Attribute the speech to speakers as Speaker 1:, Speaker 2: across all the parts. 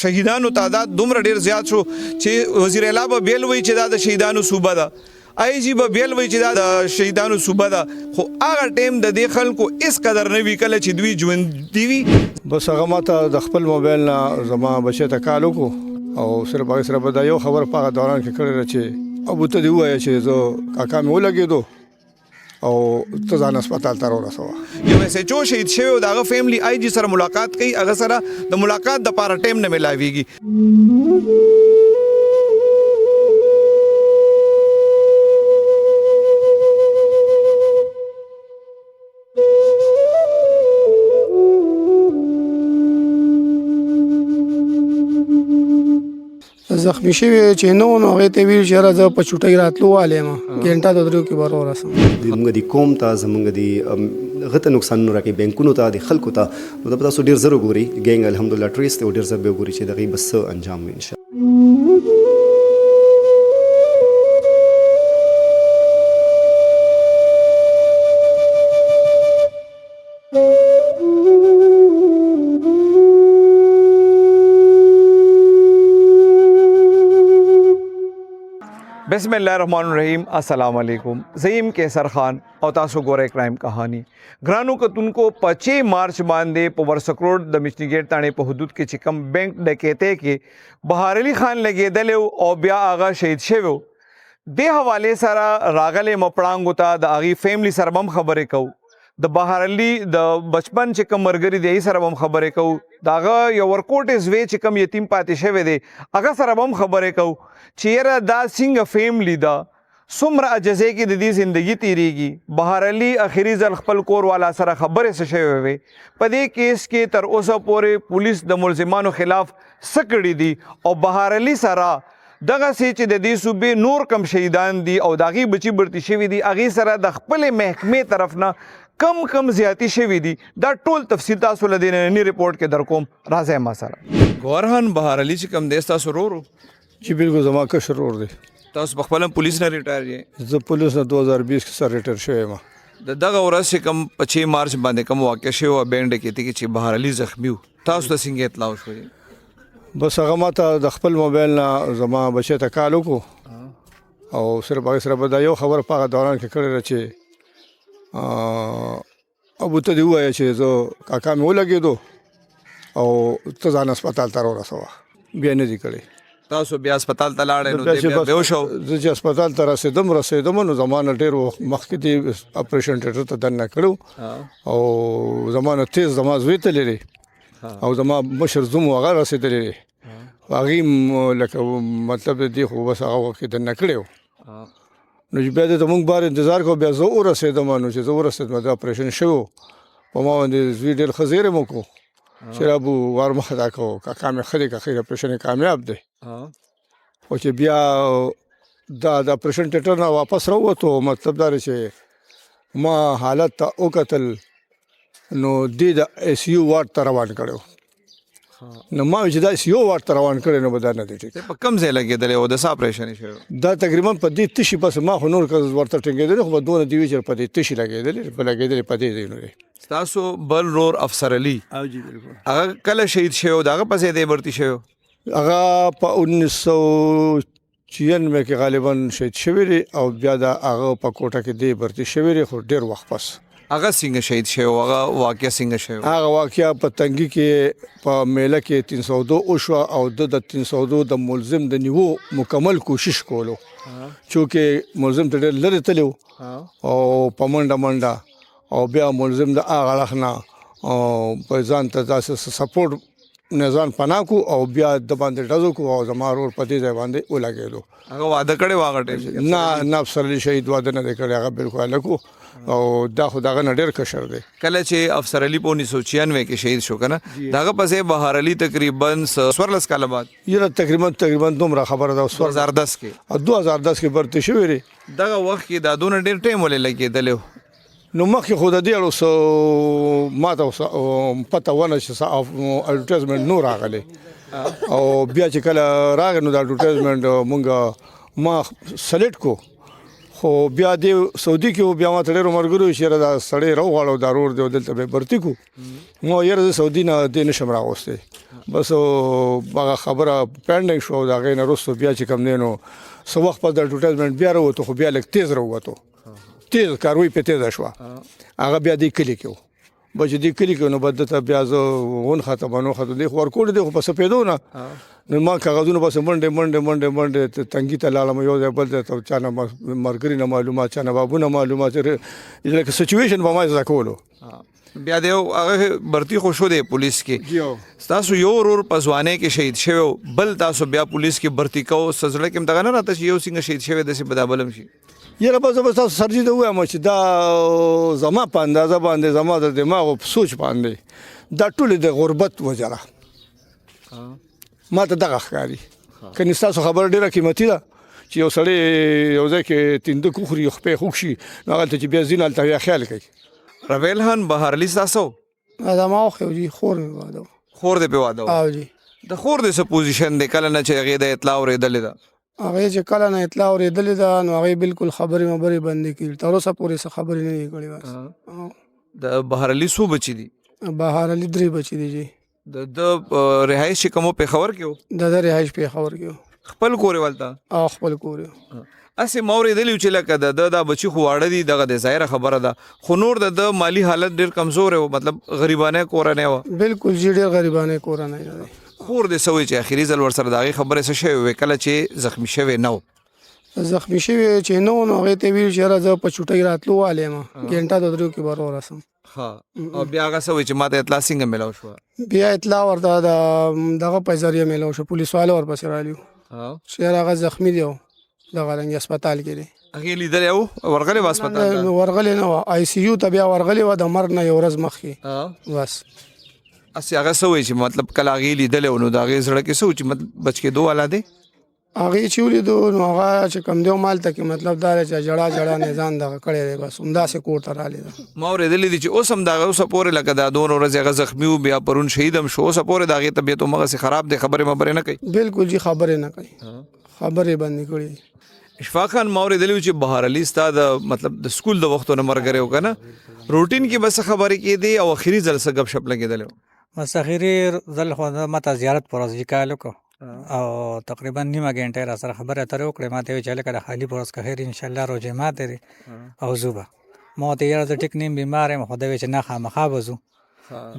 Speaker 1: شهیدانو تعداد دومره ډیر زیات شو چې وزیر اعلی به بیل وی چې دا د شهیدانو صوبه ده آی جی به بیل وی چې دا د شهیدانو صوبه ده خو هغه ټیم د دې خلکو اس قدر نه وی کله چې دوی ژوند دی وی
Speaker 2: بس هغه ماته د خپل موبایل نه زما بچی ته کال وکړو او صرف هغه سره به دا یو خبر په هغه دوران کې کړی چې ابو ته دی وایي چې زه کاکا مې ولګېدو او ته ځان هسپتال ته راورسوه
Speaker 1: یو میسج شهید شوی او دغه فیملی آی جی سره ملاقات کوي هغه سره د ملاقات د پاره ټیم نه ملاويږي
Speaker 3: زخمی شوی چې نو هغه ته ویل چې راځه په چوټي راتلو والے ما ګنټه د درو کې بار ورسم
Speaker 4: موږ د قوم ته زموږ د غته نقصان نه راکې بانکونو ته د خلکو ته نو د تاسو ډیر زره ګوري ګینګ الحمدلله ټریس ته ډیر زره ګوري چې دغه بس انجام وي ان شاء
Speaker 1: بسم الله الرحمن الرحیم السلام علیکم زیم کیسر خان او تاسو ګورئ کرائم کہانی ګرانو کتونکو 5 مارچ باندې په ورسکروډ د مشنیګیټ تاڼې په حدود کې چې کم بینک ډکیته کې بهار علي خان لګیدل او بیا هغه شهید شوی د حواله سره راغله مپړانګو ته د اغي فیملی سره هم خبرې کو د بهار علي د بچپن چې کم مرګري دی سره هم خبرې کو داغه یو ورکوټ از وی چې کم یتیم پاتې شوی دی هغه سره هم خبرې کو چیرې دا څنګه فیملی دا څومره عجزه کې د دې ژوندۍ تیریږي بهار علي اخیری ځل خپل کور والا سره خبرې څه شوی وي په دې کیس کې تر اوسه پورې پولیس د ملزمانو خلاف سکړی دي او بهار علي سره دغه سي چې د دې صوبې نور کم شهیدان دي او داغي بچي برتی شوی دي اغي سره د خپل محکمې طرف نه کم زیاتی شوی دي دا ټول تفصیل تاسو لدی نه ریپورت کې در کوم راځه ما سره ګورهن بهار علي چې کم دیستا سرورو
Speaker 2: چې بالکل زما کشر ور دی
Speaker 1: تاسو په خپل پولیس نه ریټایر یې
Speaker 2: زه پولیس نه 2020 کې سره ریټایر شوم
Speaker 1: دغه ورځ چې کم 5 مارچ باندې کوم واقع شوی و بینډ کې چې بهار علي زخمی تاسو ته څنګه اطلاع شوې
Speaker 2: بس هغه ماته د خپل موبایل نه زما بچی ته کال وکړو او صرف هغه سره به دا یو خبر په هغه دوران کې کړی چې ابو ته دی وایي چې زه کاکا مې ولګېدو او ته ځان هسپتال ته راورسوه بیا نه دی کړی
Speaker 1: تاسو بیا هسپتال ته لاړې نو بیا بیهوش شو
Speaker 2: زه چې هسپتال ته رسېدم نو زمانه ډېر مخکې دی اپریشن ټیټر ته دننه کړو او زمانه تیز زما زوی ته لري او زما مشر زوم هغه رسېدلی هغې لکه مطلب دی خو بس هغه وخت دننه کړی نو چې بیا د موږ بار انتظار کوو بیا زه ورسېدم نو چې زه ورسېدم د اپریشن شوی په ما باندې زوی ډېر ښه زیری مو کړو چې رابو وار مخه دا کوو کاکا مې ښه دی که خیر اپریشن یې کامیاب دی خو چې بیا دا د اپریشن ټیټر نه واپس راووتو مطلب دا دی چې ما حالت ته وکتل نو دې د آی سی یو وارډ ته روان کړی نو ما چې دا یو وارډ ته روان کړی نو به دا نه دی ټیک
Speaker 1: په کوم ځای لګېدلی او د څه اپریشن یې شوی
Speaker 2: دا تقریبا په دې تشي بس ما خو نور ورته ټینګېدلی خو به دونه دي وي چې په دې تشي لګېدلی په دې ځای نو
Speaker 1: ستاسو بل رور افسر علي هغه کله شهید شوی او د هغه په ځای دی ورتي شوی
Speaker 2: هغه په 1996 کې غالبا شهید شوی دی او بیا د هغه په کوټه کې دی ورتي شوی دی خو ډېر وخت پس
Speaker 1: هغه څنګه شهید شوی هغه واقع څنګه شوی
Speaker 2: هغه واقع په تنګي کې په میله کې 302 وشو او د 302 د ملزم د نیو مکمل کوشش کولو چونکې ملزم ته ډېر لري تلو او په منډه او بیا ملزم د هغه لخنا او په ځان ته تاسو سپورټ نظام پناکو او بیا د باندې ډزو کو او زمارور په دې ځای باندې ولګېدو
Speaker 1: هغه واده کړی واغټه
Speaker 2: نه افسر علي شهید واده نه کړی هغه بالکل لکو او دا خو دغه نه ډېر کشر دی
Speaker 1: کله چې افسر علي په 1996 کې شهید شو کنه دغه پسې بهار علي تقریبا 14 کال بعد
Speaker 2: یره تقریبا دومره خبره ده
Speaker 1: 2010 کې
Speaker 2: 2010 کې برته شوی دی
Speaker 1: دغه وخت کې دا دونه ډېر ټایم ولې لګېدل
Speaker 2: نو مخکې خو د دې اړو سو ماته پته ونه چې اډورټایزمنټ نور راغلی او بیا چې کله راغی نو د اډورټایزمنټ مونږ ما سلیکټ کو خو بیا دې سعودي کې بیا ما ته ډېرو ملګرو چې یاره دا سړی راوغواړو دا رور دی او دلته به برتي کړو ما یاره زه سعودي نه دې نشم راغوستی بس هغه خبره پینډینګ شو د هغې نه وروسته بیا چې کوم دی نو څه وخت پس د اډورټایزمنټ بیا راووتو خو بیا لږ تیز راووتو تیز کاروي پې تیزه شوه هغه بیا دې کلي کې و بچ دې کلي کې نو بد ته بیا زه ونښته ونوښته دی خو ورکوټ دی خو په سپېدو نه نو ما کاغذونه بس منډې تنګي ته لاړم یو ځای بل ځای ته چا نه ملګري نه معلومات چا نه بابو نه معلومات لکه سچویشن به ما زده کولو
Speaker 1: بیا دی هغه برتی خو شو دی پولیس کې ستاسو یو ورور په ځوانۍ کې شهید شوی بل تاسو بیا پولیس کې برتی کوو سزړه کې دغه نه راته چې یو څنګه شهید شوی داسې به دا بلم شي
Speaker 2: یاره بس تاسو سرجي ته ووایم چې دا زما په اندازه باندې زما د دماغ په سوچ باندې دا ټولې د غربت وجره ما ته دغه ښکاري کني ستاسو خبره ډېره قیمتي ده چې یو سړی یو ځای کې تندک وخوري خپې خوږ شي نو هغلته چې بیا ځینې هلته بیا خیال کوي
Speaker 1: رویل خان بهارلي ستاسو
Speaker 3: دا ما وخت جی خور مې واده
Speaker 1: خور دې په واده
Speaker 3: او جی
Speaker 1: د خور د څه پوزیشن دی کله نه چې هغې د اطلاع اورېدلې ده
Speaker 3: هغې چې کله نه اطلاع اورېدلې ده نو هغې بالکل خبرې مبرې بندې کړي تر اوسه پورې څه خبرې نه دي کړې بس
Speaker 1: د بهارلي څو بچي دي
Speaker 3: بهار علي 3 بچي دي جی
Speaker 1: د رهایش چې کوم پېښور کې و
Speaker 3: د رهایش پېښور کې و
Speaker 1: خپل کور یې ولته
Speaker 3: او خپل کور یې
Speaker 1: اسې ما اورېدلي چې لکه د دا بچي خو واړه دي دغه د ظاهره خبره ده خو نور د مالی حالت ډېر کمزور و مطلب غریبانه کورنۍ وه
Speaker 3: بالکل جی ډېر غریبانه کورنۍ ده
Speaker 1: خور دې څه وایي چې اخري ځل ورسره د هغې خبرې څه شوې وې کله چې زخمي شوی نه و
Speaker 3: زخمی شوی چې نو هغې ته ویل چې یاره زه په چوټۍ راتلو والی یم ګنټه د دریو کې به راورسم
Speaker 1: ها او بیا هغه څه وایي چې ما ته اطلاع څنګه میلاو شوه
Speaker 3: بیا اطلاع ورته د دغه په ذریعه میلاو شو پولیس والا ورپسې رالیو چې یاره هغه زخمي دی او دغه رنګ هسپتال کې دی
Speaker 1: هغې لیدلی و ورغلی و هسپتال ته
Speaker 3: ورغلی نه وه آی سی یو ته بیا ورغلی وه د مرګ نه یو ورځ مخکې بس
Speaker 1: اسې هغه څه وایي چې مطلب کله هغې لیدلی و نو د هغې زړه کې څه و چې مطلب بچ کېدو والا دی
Speaker 3: هغې چې ولیدو نو هغه چې کوم دی مالته کې مطلب دا دی چې جړه نه ځان دغه کړی دی بس همداسې کور ته رالی ده
Speaker 1: ما اورېدلی دي چې اوس هم د هغه اوسه پورې لکه دا دومره ورځې هغه زخمي و بیا پرون شهید هم شو اوسه پورې د هغې طبیعت همغسې خراب دی خبرې مبرې نه کوي
Speaker 3: بالکل جی خبرې نه کوي خبرې بندې کړي
Speaker 1: اشفاق خان ما اورېدلی و چې بهارلي ستا د مطلب د سکول د وختو نه ملګری و که نه روټین کې بس خبرې کېدې او اخري ځل څه گپ شپ لګېدلی و
Speaker 5: بس اخري ځل خو ما ته زیارت پر ورځ کال وکړو او تقریبا نیمه ګنټه را سره خبره اترې وکړې ما ته ویل چې هلکه د خالي په ورځ که خیر انشاءالله روژې ماتې دی او ځو به ما ورته یاره زه ټیک نیم بیمار یم خو ده ویل چې نه خامخا به ځو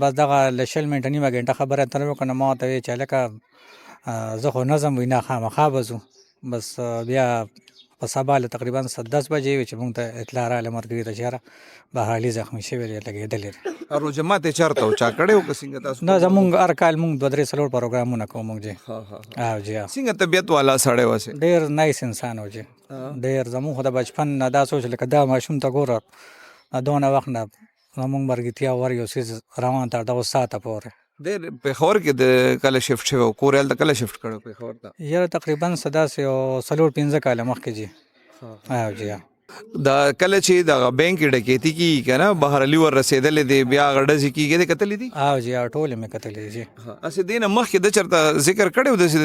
Speaker 5: بس دغه له 20 منټه نیمه ګنټه خبره اترې وکړه نو ما ورته ویل چې هلکه زه خو نه ځم وایي نه خامخا به ځو بس بیا په سبا له تقریبا 10 بجې وي چې موږ ته اطلاع راغله مرګري ته چې یاره بهارلي زخمي شوی دی لګېدلی دی
Speaker 1: روژه ماتې چېرته و چا کړی و که څنګه تاسو
Speaker 5: نه زمونږ هر کال موږ 2-3 څلور پروګرامونه کوو موږ جی او جی
Speaker 1: څنګه طبیعت والا سړی و سې
Speaker 5: ډېر نایس انسان و جی ډېر زمونږ خو د بچپن نه دا سوچ لکه دا ماشوم ته ګوره دونه وخت نه زمونږ مرګتیا ور یو څیز روان تر دغه ساعته پورې
Speaker 1: ډېر پېښور کې د کله شفټ شوی و کور یې هلته کله شفټ کړی پېښور ته
Speaker 5: یاره تقریبا څه داسې یو 4-5 کاله مخکې جی او جی
Speaker 1: دا کله چې دغه بینک ډکیتي کېږي که نه بهارلي ور رسېدلی دی بیا هغه ډزې کېږي دی کتلی دي
Speaker 5: او جی او ټولې مې کتلې دي جی
Speaker 1: اسې دې نه مخکې ده چېرته ذکر کړی و داسې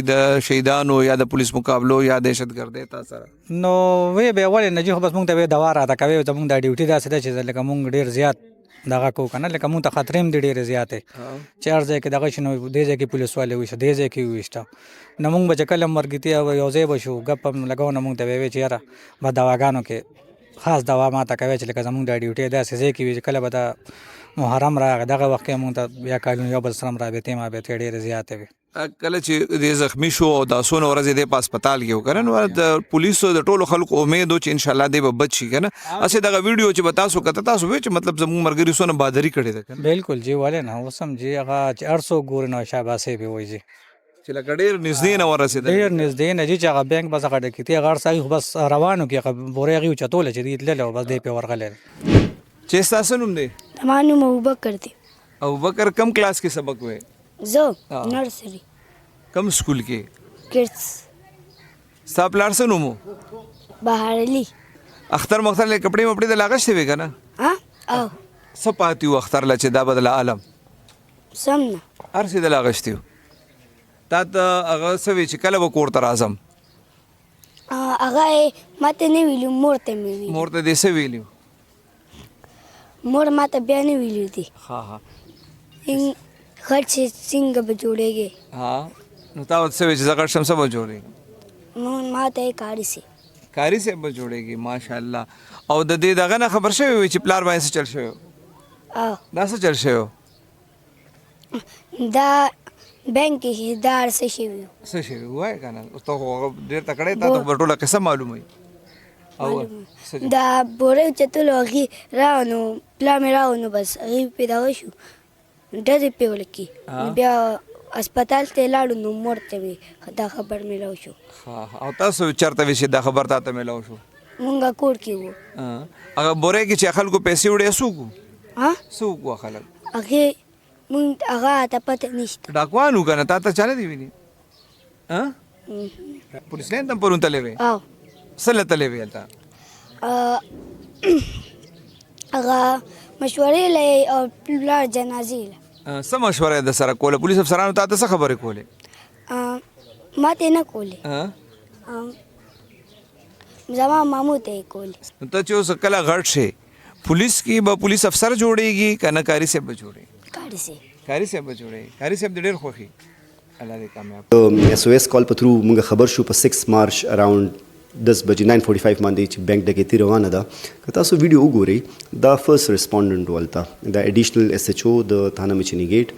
Speaker 1: د شهیدانو یا د پولیس مقابلو یا دهشتګردۍ تا سره
Speaker 5: نو وی به ولې نه جي خو بس موږ ته وی دوا راته کوي زموږ دا ډیوټي داسې ده چې لکه موږ ډېر زیات دغه کوو که نه لکه مونږ ته خطرې هم دي ډېرې زیاتې چې هر ځای کې دغه شي نو دې ځای کې پولیس والې وویسته دې ځای کې وویسته نو مونږ به چې کله مرګتیا یو ځای به شو ګپ هم لګو نه مونږ ته به ویې چې یاره به دواګانو کې خاص دوا ماته کوي چې لکه زمونږ دا ډیوټي داسې ځای کې وي چې کله به د محرم راغی دغه وخت کې مونږ ته بیا کالونو یو بل سره رابطې مابطې ډېرې زیاتې وي
Speaker 1: کله چې دې زخمی شو او دا څونه ورځې دی په هسپتال کې و که نه نو د پولیسو د ټولو خلکو امید و چې انشاءالله دی به بچ شي که نه هسې دغه ویډیو چې به تاسو کته تاسو وایئ چې مطلب زموږ ملګري څونه بهادري کړې ده که نه
Speaker 5: بالکل جی ولې نه اوس هم جی هغه چې هر څوک ګوري نو شاباسۍ به وایي جی
Speaker 1: چې لکه ډېر نږدې نه ورسېدل
Speaker 5: ډېر نږدې نه جي چې هغه بینک بس هغه ډکیتي هغه هر سړي خو بس روانو کې هغه بورې هغې اوچتوله چې دی تللی او بس دی پې ورغلی
Speaker 1: چې ستا څه نوم دی
Speaker 6: زما نوم ابوبکر دی
Speaker 1: ابوبکر کم کلاس کې سبق وی
Speaker 6: زه نرسري
Speaker 1: کم سکول کې
Speaker 6: کډس
Speaker 1: ستا پلار څه نوم و
Speaker 6: بهار علي
Speaker 1: اختر مختر له کپړې مپړې د لاغشتې وې که نه
Speaker 6: او
Speaker 1: څه پاتې و اختر له چې دا به د عالم
Speaker 6: سم نه
Speaker 1: هر څه د لاغشتې و تا ته هغه څه وی چې کله به کور ته راځم
Speaker 6: هغه یې ماته نه ویلي مور ته مې ویلي
Speaker 1: مور ته دې څه ویلي
Speaker 6: مور ماته بیا نه ویلي دي
Speaker 1: ها ها
Speaker 6: غټ چې څنګه به جوړېږي
Speaker 1: ها نو تا ورته څه ویل چې زه غټ شم څه به جوړېږي
Speaker 6: ماته یې کاري سي
Speaker 1: کاري صاحب به جوړېږي ماشاءالله او د دې دغه نه خبر شوی وي چې پلار باندې څه چل شوی
Speaker 6: او
Speaker 1: دا څه چل شوی
Speaker 6: دا بینک کې دا هر څه شوي وو
Speaker 1: څه شوی وایه که نه ته خو ډېر تکړی تا ته خو به ټوله قصه معلومه وي او څه چل-
Speaker 6: دا بورې چتلو هغې راونو پلار مې راونو بس هغې پې دغه شو ډزې پې ولګي بیا هسپتال ته لاړو نو مور ته مې دا خبر میلاو شو
Speaker 1: ها ها. او تاسو چېرته وي چې دا خبر تا ته میلاو شو
Speaker 6: مونږ کور کې وو
Speaker 1: هغه بورې کې چې خلکو پیسې وړې څه وکړو
Speaker 6: ها
Speaker 1: څه وکړو خلک
Speaker 6: هغې مونږ هغه ته پته نشته
Speaker 1: ډاکوان وو که نه تا ته چا نه دي ویلي پولیس لین ته هم پرون تللی وې
Speaker 6: او
Speaker 1: څه له تللی وې هلته
Speaker 6: هغه مشورې لای او پلار جنازې له
Speaker 1: څه مشوره یې د سره کوله پولیس افسرانو تا ته څه خبرې کولې
Speaker 6: ماته نه کولې زما مامو ته یې کولې
Speaker 1: نو ته چې اوس کله غټ شې پولیس کې به پولیس افسر جوړېږي که نه کاري صاحب به جوړېږي
Speaker 6: کاري سي
Speaker 1: کاري صاحب به جوړېږي کاري صاحب دې ډېر خوښي الله دې کامیاب
Speaker 4: SOS کال په تھرو موږ خبر شو په 6 مارچ اراوند 10 بجې 9:45 باندې چې بینک ډکیتي روانه ده که تاسو ویډیو وګورئ دا فرست ریسپونډنټ ولته دا ایډیشنل SHO د تھانه مچنی ګیټ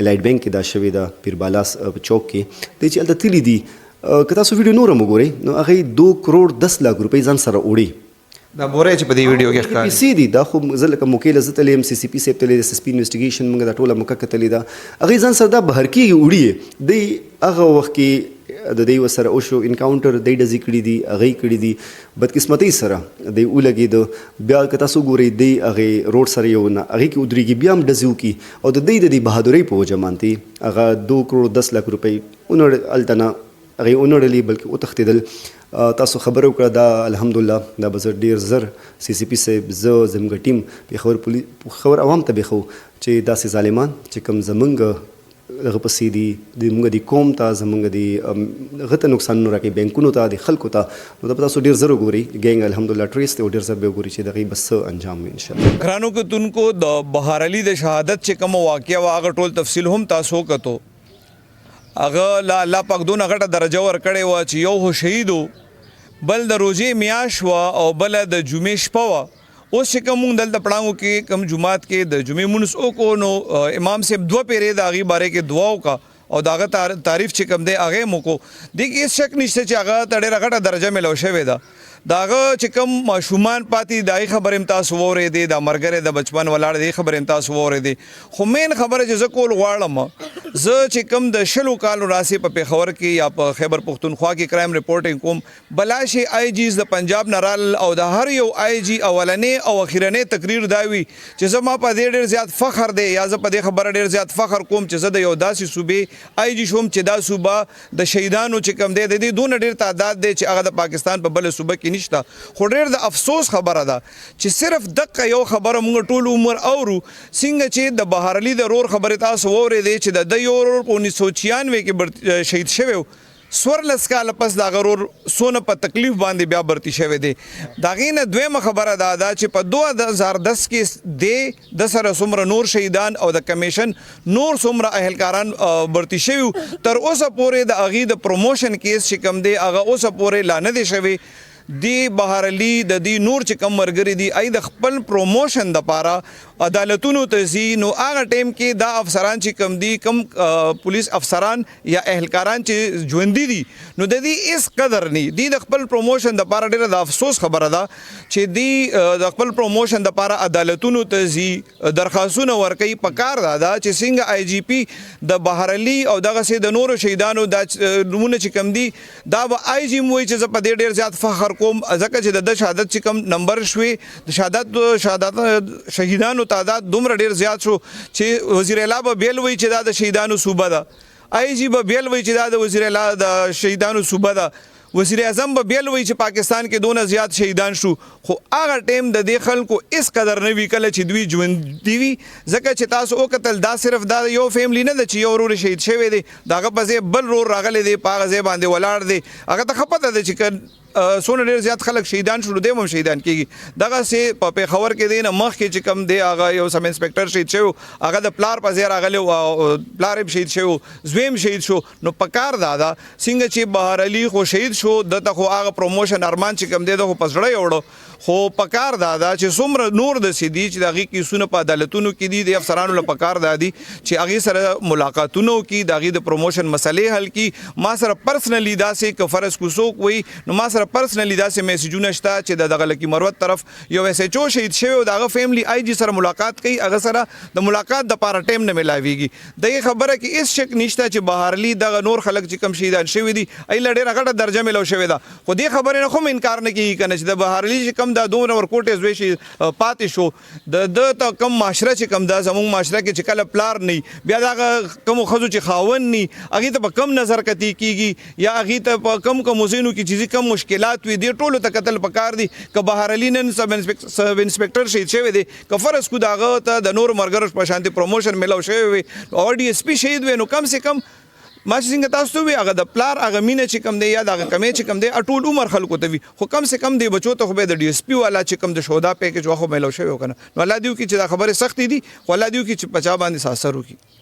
Speaker 4: الایټ بینک کې دا شوې ده پیربالاس چوک کې دی چې هلته تللی دي که تاسو ویډیو نور هم وګورئ نو هغې 2 کروڑ 10 لاک روپۍ ځان سره وړي
Speaker 1: دا بورې چې په دې ویډیو کې ښکاري
Speaker 4: پیسې دي دا خو زه لکه موقع له زه تللی یم CCP صاحب تللی د SSP انویسټیګیشن موږ دا ټوله موقع کتلې ده هغې ځان سره دا بهر کېږي وړي یې دی هغه وخت کې د دوی ورسره وشو انکاونټر دی ډزې کړي دي هغې کړي دي بدقسمتۍ سره دی ولګېده بیا که تاسو ګورئ دی هغې روډ سره یو نه هغې کې ودرېږي بیا هم ډزې وکړي او د دوی د دې بهادرۍ په وجه باندې هغه 2 کروڑ 10 لاک روپۍ هلته نه هغې ونړلې بلکې وتښتېدل تاسو خبره وکړه دا الحمدلله دا به زه ډېر زر CCP صاحب زه زموږ ټیم پېښور عوام ته بېخو چې داسې ظالمان چې کوم زموږ دغه پسې دي زموږ د قوم ته زموږ د هغه ته نقصانونه راکوي بینکونو ته د خلکو ته نو دا به تاسو ډېر زر وګورئ ګینګ الحمدلله ټریس دی او ډېر زر به وګورئ چې د هغې به څه انجام وي انشاءالله
Speaker 1: ګرانو کتونکو د بهار علي د شهادت چې کومه واقعه وه هغه ټول تفصیل هم تاسو وکتو هغه لا الله پاک دونه غټه درجه ورکړې وه چې یو خو شهید و بل د روژې میاشت وه او بله د جمعې شپه وه اوس چې کوم مونږ دلته پړانګو کې کوم جومات کې د جمعې مونځ وکړو نو امام صاحب 2 پیرې د هغې باره کې دعا وکړه او د هغه تعریف چې کوم دی هغه یې وکړو دې کې هېڅ شک نشته چې هغه ته ډېره غټه درجه میلاو شوې ده د هغه چې کوم ماشومان پاتې د هغې خبرې هم تاسو واورېدې د ملګری د بچپن ولاړ د هغې خبرې هم تاسو واورېدې خو مین خبره چې زه کول غواړم زه چې کوم د 20 کالو راسې په پېښور کې یا په خیبر پښتونخوا کې کرایم رپورټینګ کوم بلا شي IGs د پنجاب نه رال او د هر یو IG اولنې او اخرنې تقریر دا وي چې زما په دې ډېر زیات فخر دی یا زه په دې خبره ډېر زیات فخر کوم چې زه د یو داسې صوبې IG شوم چې دا صوبه د شهیدانو چې کوم دی د دې دونه ډېر تعداد دی چې هغه د پاکستان په بله صوبه کې نشته خو ډېر د افسوس خبره ده چې صرف دقه یو خبره موږ ټول عمر اورو څنګه چې د بهار علي د رور خبرې تاسو واورېدې چې د ده یو ورور په 1996 کې شهید شوی و 14 کاله پس د هغه ورور څونه په تکلیف باندې بیا برتي شوی دی د هغې نه دویمه خبره دا ده چې په 2010 کې د سره څومره نور شهیدان او د کمیشن نور څومره اهلکاران برتي شوي تر اوسه پورې د هغې د پروموشن کیس چې کوم دی هغه اوسه پورې لا نه دی شوی دی بهار علي د دې نور چې کم مرګري دي ای د خپل پروموشن د پاره عدالتونو ته ځي نو هغه ټیم کې دا افسران چې کم دي کم پولیس افسران یا اهلکاران چې ژوندي دي نو د دې هیڅ قدر نه دی د خپل پروموشن د پاره ډېره د افسوس خبره ده چې دی د خپل پروموشن د پاره عدالتونو ته ځي درخواستونه ورکوي پکار ده چې څنګه IGP د بهار علي او دغه سي د نورو شهیدانو د نمونه چې کم دي دا به IG موي چې په دې ډېر زیات فخر کوم ځکه چې د شهادت چې کم نمبر شوي د شهادت شهیدانو تعداد دومره ډېر زیات شو چې وزیر اعلی به بیل وایي چې دا د شهیدانو صوبه ده IG به بیل وایي چې دا د وزیر اعلی د شهیدانو صوبه ده وزیر اعظم به بیا وایي چې پاکستان کې دونه زیات شهیدان شو خو هغه ټیم د دې خلکو اس قدر نه وی کله چې دوی ژوندي وي ځکه چې تاسو وکتل دا صرف دا یو فیملی نه ده چې یو ورور شهید شوی دی د هغه په ځای بل ورور راغلی دی په هغه ځای باندې ولاړ دی هغه ته ښه پته ده چې څونه ډېر زیات خلک شهیدان شول دی هم شهیدان کېږي دغسې په پېښور کې دی نه مخکې چې کوم دی هغه یو سب انسپکټر شهید شوی هغه د پلار په ځای راغلی او پلار یې شهید شوی زوی هم شهید شو نو پکار دا ده څنګه چې بهر علي خو شهید شو دته خو هغه پروموشن ارمان چې کوم دی د خو په زړه یې وړو خو پکار دا ده چې څومره نور داسې دي چې د هغې کیسونه په عدالتونو کې دي د افسرانو له پکار دا دي چې هغې سره ملاقاتونه وکړي د هغې د پروموشن مسلې حل کړي ما سره پرسنلي داسې که فرض کو څوک وایي نو ما سره پرسنلي داسې میسیجونه شته چې د دغه لکي مروت طرف یو ایس ایچ او شهید شوی او د هغه فیملی آی جي سره ملاقات کوي هغه سره د ملاقات دپاره ټایم نه میلاویږي دغې خبره کې هېڅ شک نشته چې بهرلي دغه نور خلک چې کم شهیدان شوي دي هغې له ډېره غټه درجه میلاو شوې ده خو دې خبرې نه خو هم انکار نه کېږي که نه چې د بهرلي چې کم دا دومره ورکوټې زوی شي پاتې شو د ته کم معاشره چې کم دا زموږ معاشره کې چې کله پلار نه بیا د هغه کمو ښځو چې خاوند نه هغې ته په کم نظر کتې کېږي یا هغې ته په کم ځایونو کې چې کم مشکلات وي دې ټولو ته کتل پکار دي که بهرلي نن سب انسپکټر شهید شوی دی که فرض کو د هغه ته د نورو ملګرو په شانتې پروموشن میلاو شوی وي او ډي ایس پي شهید وي نو کم سے کم ما چې څنګه تاسو وی هغه د پلار هغه مینه چې کم دی یا د هغه کمی چې کم دی ټول عمر خلکو ته وي خو کم سے کم دی بچو ته خو به د ډي ایس پي والا چې کم د شهدا پیکج واخو میلاو شوی وکنه نو الله دیو کې چې دا خبره سختي دي خو الله دیو کې چې پچا باندې اثر وکړي